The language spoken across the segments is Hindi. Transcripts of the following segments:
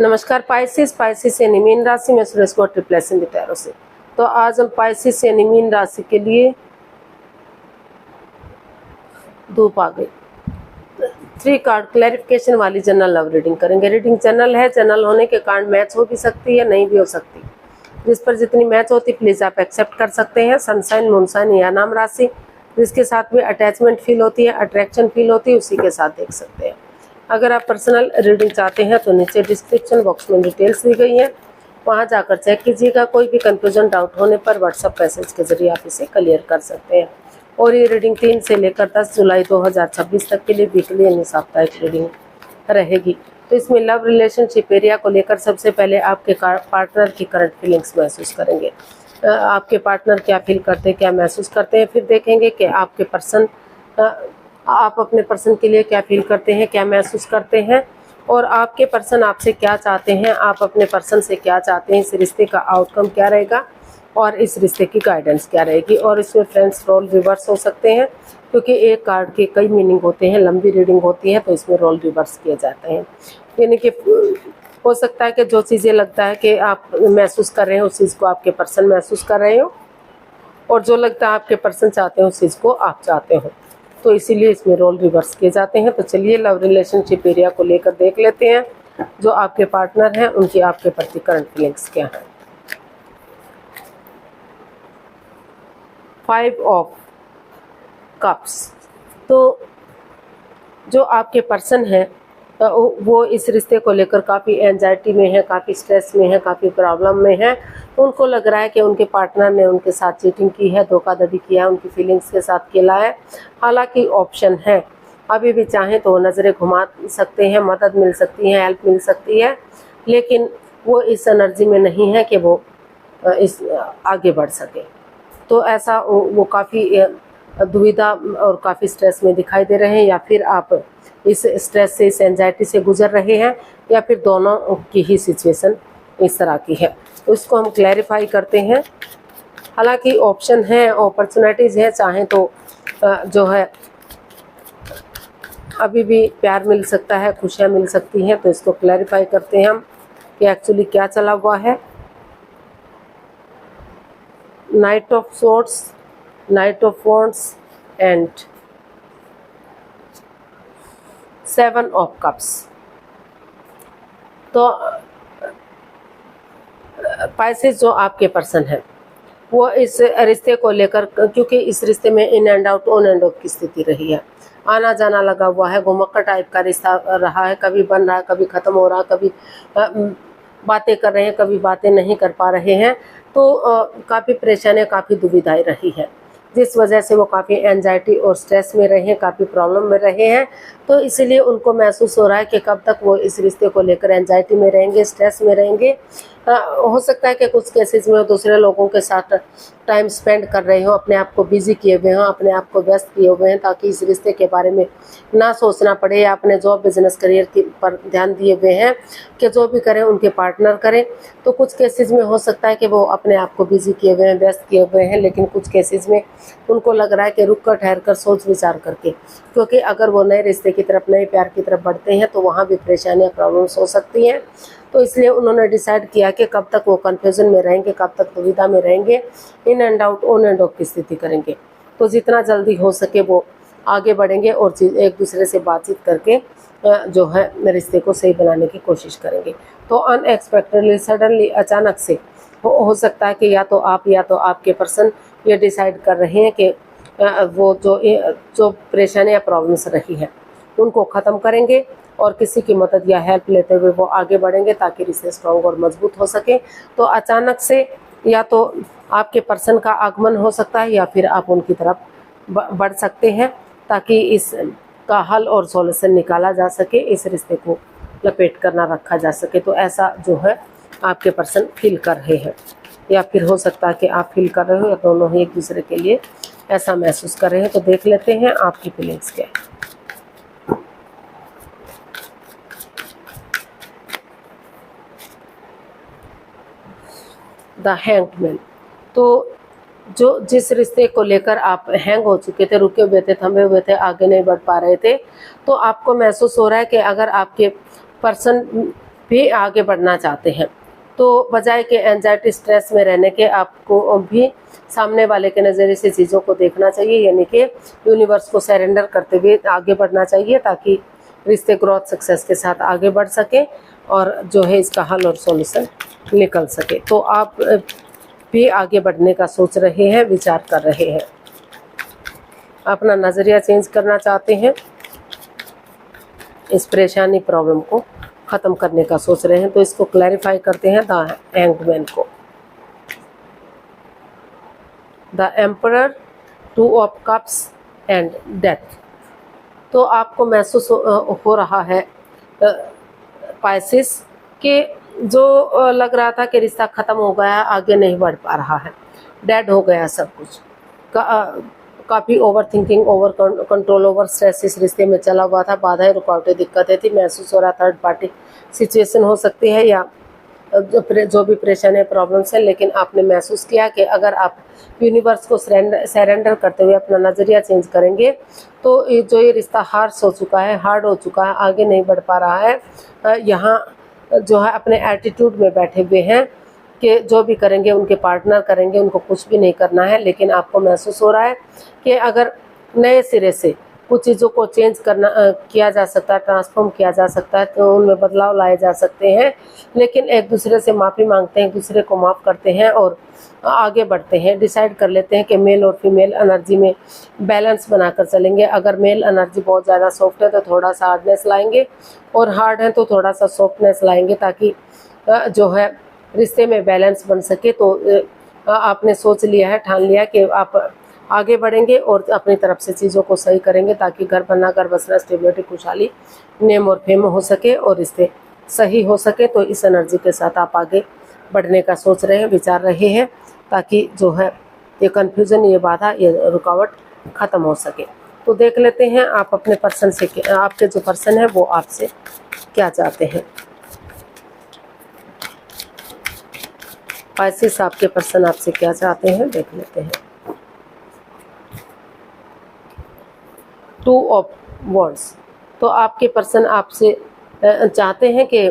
नमस्कार पाइसेस यानी मीन राशि में सुरेश को ट्रिप्लेसन टैरो से। तो आज हम पाइसेस यानी मीन राशि के लिए धूप आ गई 3 कार्ड क्लैरिफिकेशन वाली जनरल लव रीडिंग करेंगे। रीडिंग जनरल है, जनरल होने के कारण मैच हो भी सकती है, नहीं भी हो सकती। जिस पर जितनी मैच होती प्लीज आप एक्सेप्ट कर सकते हैं। सनसाइन, मूनसाइन या नाम राशि जिसके साथ में अटैचमेंट फील होती है, अट्रैक्शन फील होती है, उसी के साथ देख सकते हैं। अगर आप पर्सनल रीडिंग चाहते हैं तो नीचे डिस्क्रिप्शन बॉक्स में डिटेल्स दी गई हैं, वहां जाकर चेक कीजिएगा। कोई भी कंफ्यूजन डाउट होने पर व्हाट्सएप मैसेज के जरिए आप इसे क्लियर कर सकते हैं। और ये रीडिंग 3 से लेकर 10 जुलाई 2026 तक के लिए वीकली यानी साप्ताहिक रीडिंग रहेगी। तो इसमें लव रिलेशनशिप एरिया को लेकर सबसे पहले आपके पार्टनर की करंट फीलिंग्स महसूस करेंगे। आपके पार्टनर क्या फील करते हैं, क्या महसूस करते हैं। फिर देखेंगे कि आपके पर्सन आप अपने पर्सन के लिए क्या फील करते हैं, क्या महसूस करते हैं, और आपके पर्सन आपसे क्या चाहते हैं, आप अपने पर्सन से क्या चाहते हैं, इस रिश्ते का आउटकम क्या रहेगा और इस रिश्ते की गाइडेंस क्या रहेगी। और इसमें फ्रेंड्स रोल रिवर्स हो सकते हैं क्योंकि एक कार्ड के कई मीनिंग होते हैं, लंबी रीडिंग होती है तो इसमें रोल रिवर्स किए जाते हैं। यानी कि हो सकता है कि जो चीज़ें लगता है कि आप महसूस कर रहे हो उस चीज़ को आपके पर्सन महसूस कर रहे हो, और जो लगता है आपके पर्सन चाहते हैं उस चीज़ को आप चाहते हो, तो इसीलिए इसमें रोल रिवर्स किए जाते हैं। तो चलिए लव रिलेशनशिप एरिया को लेकर देख लेते हैं जो आपके पार्टनर हैं उनकी आपके प्रति करंट फीलिंग्स क्या हैं। 5 ऑफ कप्स। तो जो आपके पर्सन है वो इस रिश्ते को लेकर काफ़ी एंजाइटी में है, काफ़ी स्ट्रेस में है, काफ़ी प्रॉब्लम में है। उनको लग रहा है कि उनके पार्टनर ने उनके साथ चीटिंग की है, धोखाधड़ी किया है, उनकी फीलिंग्स के साथ खेला है। हालांकि ऑप्शन है, अभी भी चाहें तो नज़रें घुमा सकते हैं, मदद मिल सकती है, हेल्प मिल सकती है, लेकिन वो इस एनर्जी में नहीं है कि वो इस आगे बढ़ सके। तो ऐसा वो काफ़ी दुविधा और काफ़ी स्ट्रेस में दिखाई दे रहे हैं, या फिर आप इस स्ट्रेस से, इस एंजाइटी से गुजर रहे हैं, या फिर दोनों की ही सिचुएशन इस तरह की है। तो इसको हम क्लैरिफाई करते हैं। हालांकि ऑप्शन है, अपॉर्चुनिटीज़ है, चाहें तो जो है अभी भी प्यार मिल सकता है, खुशियाँ मिल सकती हैं। तो इसको क्लैरिफाई करते हैं हम कि एक्चुअली क्या चला हुआ है। Night of swords, night of wands and 7 of cups. तो पाइसेस जो आपके पर्सन है वो इस रिश्ते को लेकर, क्योंकि इस रिश्ते में in and out, on end of की स्थिति रही है, आना जाना लगा हुआ है, घुमक्कड़ टाइप का रिश्ता रहा है, कभी बन रहा है, कभी ख़त्म हो रहा है, कभी बातें कर रहे हैं, कभी बातें नहीं कर पा रहे हैं। तो काफ़ी परेशानियाँ, काफ़ी दुविधाएं रही है, जिस वजह से वो काफ़ी एंजाइटी और स्ट्रेस में रहे हैं, काफ़ी प्रॉब्लम में रहे हैं। तो इसलिए उनको महसूस हो रहा है कि कब तक वो इस रिश्ते को लेकर एंजाइटी में रहेंगे, स्ट्रेस में रहेंगे। हो सकता है कि कुछ केसेस में वो दूसरे लोगों के साथ टाइम स्पेंड कर रहे हो, अपने आप को बिजी किए हुए हों, अपने आप को व्यस्त किए हुए हैं, ताकि इस रिश्ते के बारे में ना सोचना पड़े, या अपने जॉब, बिजनेस, करियर पर ध्यान दिए हुए हैं कि जो भी करें उनके पार्टनर करें। तो कुछ केसेस में हो सकता है कि वो अपने आप को बिजी किए हुए हैं, व्यस्त किए हुए हैं, लेकिन कुछ केसेस में उनको लग रहा है कि रुक कर, ठहर कर, सोच विचार करके, क्योंकि अगर वो नए रिश्ते की तरफ, नए प्यार की तरफ बढ़ते हैं तो वहाँ भी परेशानियाँ, प्रॉब्लम्स हो सकती हैं। तो इसलिए उन्होंने डिसाइड किया कि कब तक वो कन्फ्यूजन में रहेंगे, कब तक दुविधा में रहेंगे, in and out, on end of की स्थिति करेंगे। तो जितना जल्दी हो सके वो आगे बढ़ेंगे और एक दूसरे से बातचीत करके जो है रिश्ते को सही बनाने की कोशिश करेंगे। तो अनएक्सपेक्टेडली, सडनली, अचानक से हो सकता है कि या तो आप या तो आपके पर्सन ये डिसाइड कर रहे हैं कि वो जो परेशानियाँ, प्रॉब्लम्स रही हैं उनको ख़त्म करेंगे और किसी की मदद या हेल्प लेते हुए वो आगे बढ़ेंगे ताकि रिश्ते स्ट्रॉन्ग और मजबूत हो सके। तो अचानक से या तो आपके पर्सन का आगमन हो सकता है या फिर आप उनकी तरफ बढ़ सकते हैं ताकि इस का हल और सॉल्यूशन निकाला जा सके, इस रिश्ते को लपेट कर ना रखा जा सके। तो ऐसा जो है आपके पर्सन फील कर रहे हैं, या फिर हो सकता है कि आप फील कर रहे हो, या दोनों ही एक दूसरे के लिए ऐसा महसूस कर रहे हैं। तो देख लेते हैं आपकी फीलिंग्स क्या है। The hanged man. तो जिस रिश्ते को लेकर आप हैंग हो चुके थे, रुके हुए थे, थमे हुए थे, आगे नहीं बढ़ पा रहे थे, तो आपको महसूस हो रहा है कि अगर आपके पर्सन भी आगे बढ़ना चाहते हैं। तो बजाय के एंजाइटी स्ट्रेस में रहने के आपको भी सामने वाले के नज़रिए से चीज़ों को देखना चाहिए, यानी कि यूनिवर्स को सरेंडर करते हुए आगे बढ़ना चाहिए ताकि रिश्ते ग्रोथ सक्सेस के साथ आगे बढ़ सके और जो है इसका हल और सॉल्यूशन निकल सके। तो आप भी आगे बढ़ने का सोच रहे हैं, विचार कर रहे हैं, अपना नज़रिया चेंज करना चाहते हैं, इस परेशानी प्रॉब्लम को ख़त्म करने का सोच रहे हैं। तो इसको क्लैरिफाई करते हैं द हैंगमैन को। The emperor, 2 of cups and death. तो आपको महसूस हो रहा है पाइसिस कि जो लग रहा था कि रिश्ता ख़त्म हो गया, आगे नहीं बढ़ पा रहा है, डेड हो गया सब कुछ, काफ़ी over thinking, over control, over stress इस रिश्ते में चला हुआ था, बाधाएं, रुकावटें, दिक्कतें थी, महसूस हो रहा थर्ड पार्टी सिचुएशन हो सकती है या जो भी परेशानी प्रॉब्लम्स है। लेकिन आपने महसूस किया कि अगर आप यूनिवर्स को सरेंडर करते हुए अपना नज़रिया चेंज करेंगे तो ये रिश्ता हार्श हो चुका है, हार्ड हो चुका है, आगे नहीं बढ़ पा रहा है, यहाँ जो है अपने एटीट्यूड में बैठे हुए हैं कि जो भी करेंगे उनके पार्टनर करेंगे, उनको कुछ भी नहीं करना है। लेकिन आपको महसूस हो रहा है कि अगर नए सिरे से कुछ चीज़ों को चेंज करना किया जा सकता है, ट्रांसफॉर्म किया जा सकता है, तो उनमें बदलाव लाए जा सकते हैं। लेकिन एक दूसरे से माफ़ी मांगते हैं, एक दूसरे को माफ़ करते हैं और आगे बढ़ते हैं, डिसाइड कर लेते हैं कि मेल और फीमेल एनर्जी में बैलेंस बनाकर चलेंगे। अगर मेल एनर्जी बहुत ज़्यादा सॉफ्ट है तो थोड़ा सा हार्डनेस लाएंगे और हार्ड है तो थोड़ा सा सॉफ्टनेस लाएंगे ताकि जो है रिश्ते में बैलेंस बन सके। तो आपने सोच लिया है, ठान लिया कि आप आगे बढ़ेंगे और अपनी तरफ से चीज़ों को सही करेंगे ताकि घर बनना, घर बसना, स्टेबिलिटी, खुशहाली, नेम और फेम हो सके और रिश्ते सही हो सके। तो इस एनर्जी के साथ आप आगे बढ़ने का सोच रहे हैं, विचार रहे हैं ताकि जो है ये कन्फ्यूज़न, ये बाधा, ये रुकावट ख़त्म हो सके। तो देख लेते हैं आप अपने पर्सन से, आपके जो पर्सन है वो आपसे क्या चाहते हैं। पाइसेस, आपके पर्सन आपसे क्या चाहते हैं, देख लेते हैं। 2 ऑफ वॉन्ड्स। तो आपके पर्सन आपसे चाहते हैं कि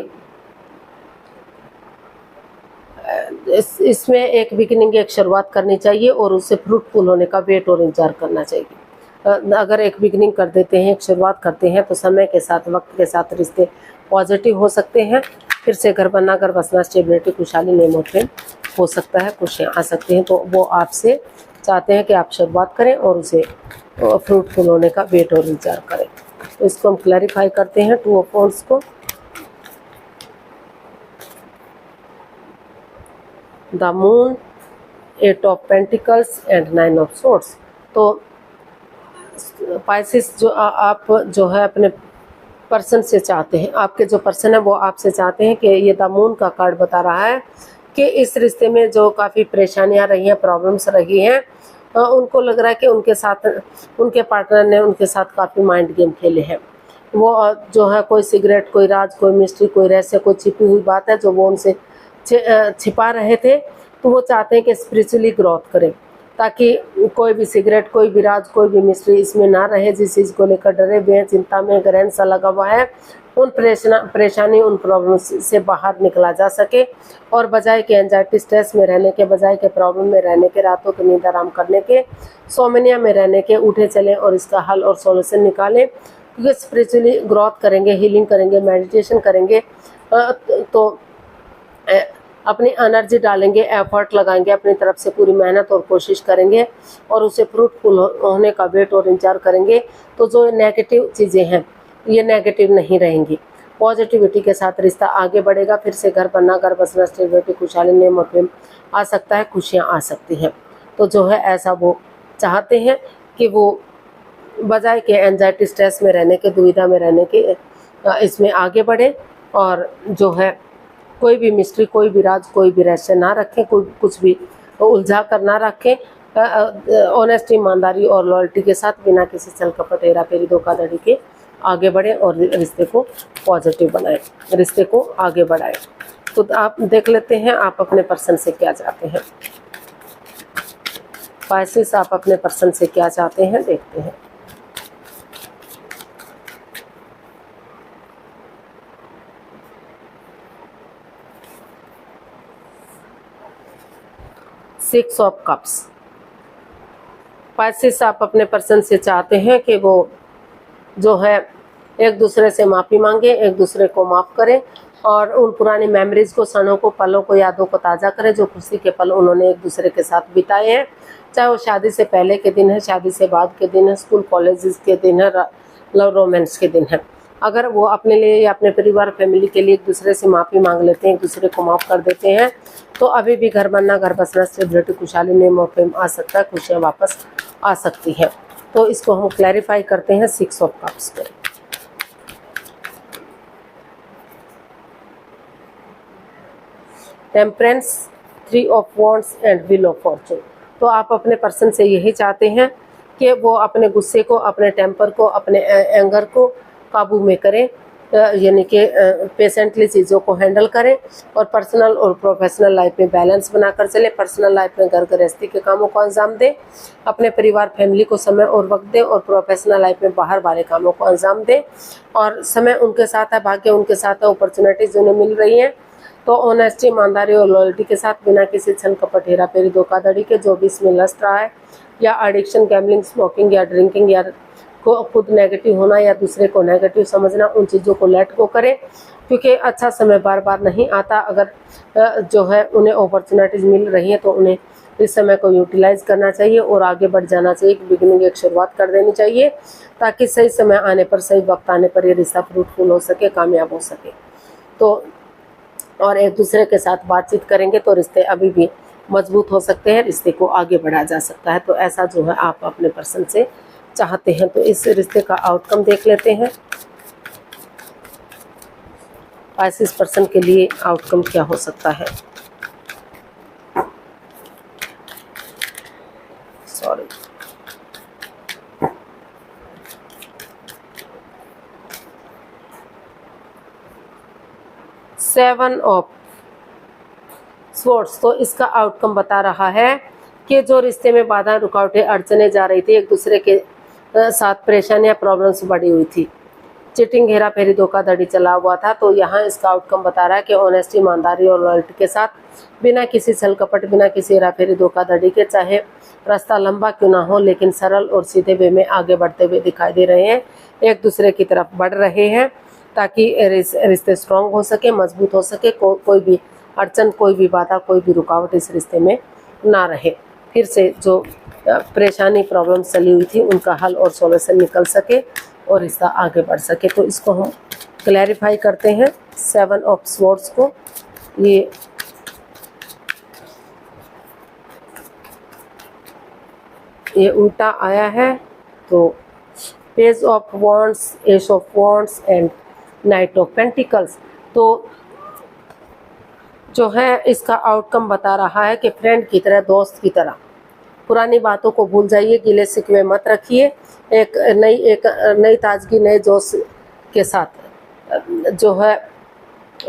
इसमें एक बिगिनिंग, एक शुरुआत करनी चाहिए और उससे फ्रूटफुल होने का वेट और इंतजार करना चाहिए। अगर एक बिगिनिंग कर देते हैं, एक शुरुआत करते हैं तो समय के साथ, वक्त के साथ रिश्ते पॉजिटिव हो सकते हैं, फिर से घर बनना, घर बसना, स्टेबिलिटी, खुशहाली, नेम और फेम हो सकता है, खुशियाँ आ सकती हैं। तो वो आपसे चाहते हैं कि आप शुरुआत करें और उसे फ्रूटफुल होने का वेट और इंतजार करें। तो इसको हम क्लैरिफाई करते हैं 2 ऑफ वॉन्ड्स को। The moon, 8 of pentacles and 9 of swords. तो पाइसेस, जो आप जो है अपने पर्सन से चाहते हैं, आपके जो पर्सन है वो आपसे चाहते हैं कि ये द मून का कार्ड बता रहा है कि इस रिश्ते में जो काफ़ी परेशानियां रही हैं, प्रॉब्लम्स रही हैं, उनको लग रहा है कि उनके साथ, उनके पार्टनर ने उनके साथ काफ़ी माइंड गेम खेले हैं। वो जो है कोई सिगरेट, कोई राज, कोई मिस्ट्री, कोई रहस्य, कोई छिपी हुई बात है जो वो उनसे छिपा रहे थे। तो वो चाहते हैं कि स्पिरिचुअली ग्रोथ करें ताकि कोई भी सिगरेट, कोई भी राज, कोई भी मिस्ट्री इसमें ना रहे। जिस चीज़ को लेकर डरे हुए हैं, चिंता में ग्रहण सा लगा हुआ है, उन परेशानी, उन प्रॉब्लम से बाहर निकला जा सके और बजाय के एंजाइटी, स्ट्रेस में रहने के, बजाय के प्रॉब्लम में रहने के, रातों की नींद आराम करने के, सोमनिया में रहने के, उठे चलें और इसका हल और सॉल्यूशन निकालें। क्योंकि स्पिरिचुअली ग्रोथ करेंगे, हीलिंग करेंगे, मेडिटेशन करेंगे तो अपनी एनर्जी डालेंगे, एफर्ट लगाएंगे, अपनी तरफ से पूरी मेहनत और कोशिश करेंगे और उसे फ्रूटफुल होने का वेट और इंतजार करेंगे। तो जो नेगेटिव चीज़ें हैं ये नेगेटिव नहीं रहेंगी, पॉजिटिविटी के साथ रिश्ता आगे बढ़ेगा। फिर से घर बनना, घर बसना, स्टेबिलिटी, खुशहाली, नेम और फेम आ सकता है, खुशियाँ आ सकती हैं। तो जो है ऐसा वो चाहते हैं कि वो बजाय के एंजाइटी, स्ट्रेस में रहने के, दुविधा में रहने के, इसमें आगे बढ़े और जो है कोई भी मिस्ट्री, कोई भी राज, कोई भी रहस्य ना रखें, कोई कुछ भी उलझा कर ना रखें। ऑनेस्टी, ईमानदारी और लॉयल्टी के साथ बिना किसी छल कपट, हेरा फेरी, धोखाधड़ी के आगे बढ़ें और रिश्ते को पॉजिटिव बनाएं, रिश्ते को आगे बढ़ाएं। तो आप देख लेते हैं आप अपने पर्सन से क्या चाहते हैं। पाइसेस, आप अपने पर्सन से क्या चाहते हैं, देखते हैं। 6 ऑफ कप्स। पाइसेस, आप अपने पर्सन से चाहते हैं कि वो जो है एक दूसरे से माफ़ी मांगे, एक दूसरे को माफ़ करें और उन पुरानी मेमोरीज को, क्षणों को, पलों को, यादों को ताज़ा करें जो खुशी के पल उन्होंने एक दूसरे के साथ बिताए हैं। चाहे वो शादी से पहले के दिन है, शादी से बाद के दिन है, स्कूल कॉलेजेस के दिन है, लव रोमांस के दिन है। अगर वो अपने लिए या अपने परिवार फैमिली के लिए एक दूसरे से माफ़ी मांग लेते हैं, एक दूसरे को माफ़ कर देते हैं, तो अभी भी घर बनना, घर बसना, स्टेबिलिटी, खुशहाली, नेम और फेम आ सकता है, खुशियाँ वापस आ सकती हैं। तो इसको हम क्लैरिफाई करते हैं 6 ऑफ कप्स पे। Temperance, 3 of wands and wheel of Fortune. तो आप अपने पर्सन से यही चाहते हैं कि वो अपने गुस्से को, अपने टेम्पर को, अपने एंगर को काबू में करें, यानी कि पेशेंटली चीज़ों को हैंडल करें और पर्सनल और प्रोफेशनल लाइफ में बैलेंस बनाकर चले। पर्सनल लाइफ में घर गृहस्थी के कामों को अंजाम दें, अपने परिवार फैमिली को समय और वक्त दें और प्रोफेशनल लाइफ में बाहर वाले कामों को अंजाम दें। और समय उनके साथ है, भाग्य उनके साथ है, अपॉर्चुनिटीज उन्हें मिल रही हैं। तो ऑनेस्टी, ईमानदारी और लॉयल्टी के साथ, बिना किसी छल कपट, हेरा फेरी, धोखाधड़ी के, जो भी इसमें लस्ट रहा है या एडिक्शन, गैम्बलिंग, स्मोकिंग या ड्रिंकिंग या को खुद नेगेटिव होना या दूसरे को नेगेटिव समझना, उन चीज़ों को लेट गो करें, क्योंकि अच्छा समय बार बार नहीं आता। अगर जो है उन्हें अपॉर्चुनिटीज़ मिल रही हैं तो उन्हें इस समय को यूटिलाइज करना चाहिए और आगे बढ़ जाना चाहिए। एक बिगिनिंग, एक शुरुआत कर देनी चाहिए ताकि सही समय आने पर, सही वक्त आने पर ये रिश्ता फ्रूटफुल हो सके, कामयाब हो सके। तो और एक दूसरे के साथ बातचीत करेंगे तो रिश्ते अभी भी मजबूत हो सकते हैं, रिश्ते को आगे बढ़ाया जा सकता है। तो ऐसा जो है आप अपने पर्सन से चाहते हैं। तो इस रिश्ते का आउटकम देख लेते हैं। पाइसेस पर्सन के लिए आउटकम क्या हो सकता है। Sorry, seven of swords. तो इसका आउटकम बता रहा है कि जो रिश्ते में बाधा, रुकावटें, अड़चने जा रही थी, एक दूसरे के साथ परेशानियां, प्रॉब्लम्स बढ़ी हुई थी, चीटिंग, हेरा फेरी, धोखाधड़ी चला हुआ था, तो यहाँ इसका आउटकम बता रहा है कि ऑनेस्टी, ईमानदारी और लॉयल्टी के साथ, बिना किसी छल कपट, बिना किसी हेरा फेरी, धोखाधड़ी के, चाहे रास्ता लंबा क्यों ना हो लेकिन सरल और सीधे वे में आगे बढ़ते हुए दिखाई दे रहे हैं, एक दूसरे की तरफ बढ़ रहे हैं ताकि रिश्ते स्ट्रांग हो सके, मजबूत हो सके, कोई भी अड़चन, कोई भी बाधा, कोई भी रुकावट इस रिश्ते में ना रहे। फिर से जो परेशानी, प्रॉब्लम चली हुई थी उनका हल और सॉल्यूशन निकल सके और रिश्ता आगे बढ़ सके। तो इसको हम क्लैरिफाई करते हैं 7 ऑफ स्वॉर्ड्स को। ये उल्टा आया है, तो page of wands, S of wands and night of pentacles. तो जो है इसका आउटकम बता रहा है कि फ्रेंड की तरह, दोस्त की तरह पुरानी बातों को भूल जाइए, गिले शिकवे मत रखिए, एक नई ताजगी, नए जोश के साथ जो है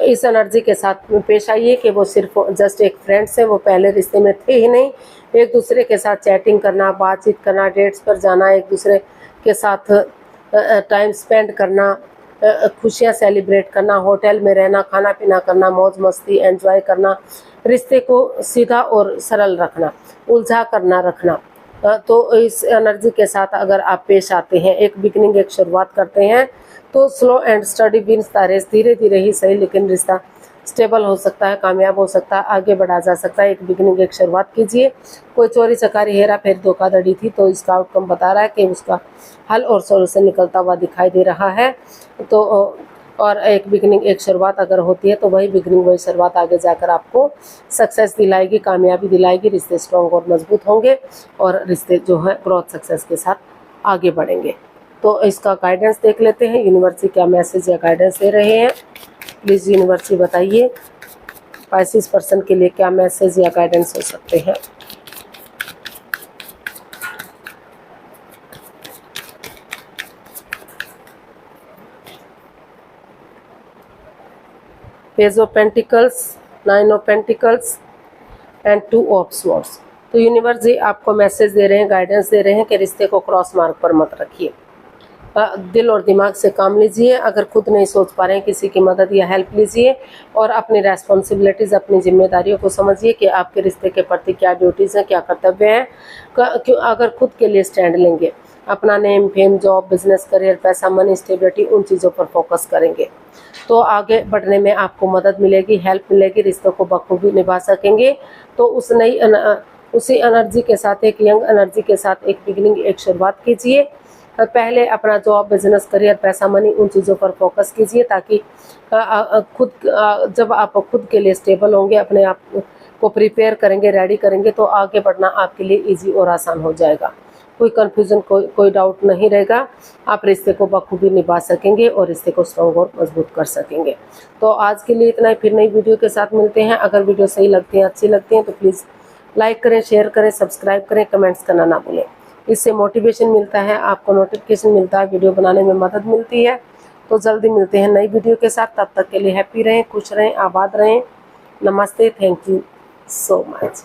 इस एनर्जी के साथ पेश आइए कि वो सिर्फ जस्ट एक फ्रेंड्स है, वो पहले रिश्ते में थे ही नहीं। एक दूसरे के साथ चैटिंग करना, बातचीत करना, डेट्स पर जाना, एक दूसरे के साथ टाइम स्पेंड करना, खुशियाँ सेलिब्रेट करना, होटल में रहना, खाना पीना करना, मौज मस्ती एंजॉय करना, रिश्ते को सीधा और सरल रखना, उलझा करना रखना। तो इस एनर्जी के साथ अगर आप पेश आते हैं, एक बिगनिंग, एक शुरुआत करते हैं, तो slow and steady wins the race, धीरे धीरे ही सही लेकिन रिश्ता स्टेबल हो सकता है, कामयाब हो सकता है, आगे बढ़ा जा सकता है। एक बिगनिंग, एक शुरुआत कीजिए। कोई चोरी चकारी, हेरा फेरी, धोखाधड़ी थी तो इसका आउटकम बता रहा है कि उसका हल और सॉल्यूशन निकलता हुआ दिखाई दे रहा है। तो और एक बिगनिंग, एक शुरुआत अगर होती है तो वही बिगनिंग, वही शुरुआत आगे जाकर आपको सक्सेस दिलाएगी, कामयाबी दिलाएगी, रिश्ते स्ट्रॉन्ग और मजबूत होंगे और रिश्ते जो है ग्रोथ सक्सेस के साथ आगे बढ़ेंगे। तो इसका गाइडेंस देख लेते हैं, यूनिवर्स क्या मैसेज या गाइडेंस दे रहे हैं। प्लीज़ यूनिवर्स बताइए पाइसेस पर्सन के लिए क्या मैसेज या गाइडेंस हो सकते हैं। Page of pentacles, 9 of pentacles and 2 of swords. तो यूनिवर्स जी आपको मैसेज दे रहे हैं, गाइडेंस दे रहे हैं कि रिश्ते को क्रॉस मार्ग पर मत रखिए। दिल और दिमाग से काम लीजिए। अगर खुद नहीं सोच पा रहे हैं, किसी की मदद या हेल्प लीजिए और अपनी रेस्पॉन्सिबिलिटीज़, अपनी जिम्मेदारियों को समझिए कि आपके रिश्ते के प्रति क्या ड्यूटीज़ हैं, क्या कर्तव्य हैं। अगर खुद के लिए स्टैंड लेंगे, अपना name, fame, job, business, career, पैसा, मनी, स्टेबिलिटी, उन चीज़ों पर फोकस करेंगे तो आगे बढ़ने में आपको मदद मिलेगी, हेल्प मिलेगी, रिश्तों को बखूबी निभा सकेंगे। तो उसी एनर्जी के साथ, एक यंग एनर्जी के साथ एक बिगिनिंग, एक शुरुआत कीजिए। पहले अपना जॉब, बिजनेस, करियर, पैसा, मनी, उन चीज़ों पर फोकस कीजिए ताकि जब आप खुद के लिए स्टेबल होंगे, अपने आप को प्रिपेयर करेंगे, रेडी करेंगे, तो आगे बढ़ना आपके लिए इजी और आसान हो जाएगा। कोई कन्फ्यूज़न, कोई डाउट नहीं रहेगा। आप रिश्ते को बखूबी निभा सकेंगे और रिश्ते को स्ट्रॉन्ग और मजबूत कर सकेंगे। तो आज के लिए इतना ही, फिर नई वीडियो के साथ मिलते हैं। अगर वीडियो सही लगती है, अच्छी लगती है तो प्लीज़ लाइक करें, शेयर करें, सब्सक्राइब करें, कमेंट्स करना ना भूलें। इससे मोटिवेशन मिलता है, आपको नोटिफिकेशन मिलता है, वीडियो बनाने में मदद मिलती है। तो जल्दी मिलते हैं नई वीडियो के साथ। तब तक के लिए हैप्पी रहें, खुश रहें, आबाद रहें। नमस्ते, थैंक यू सो मच।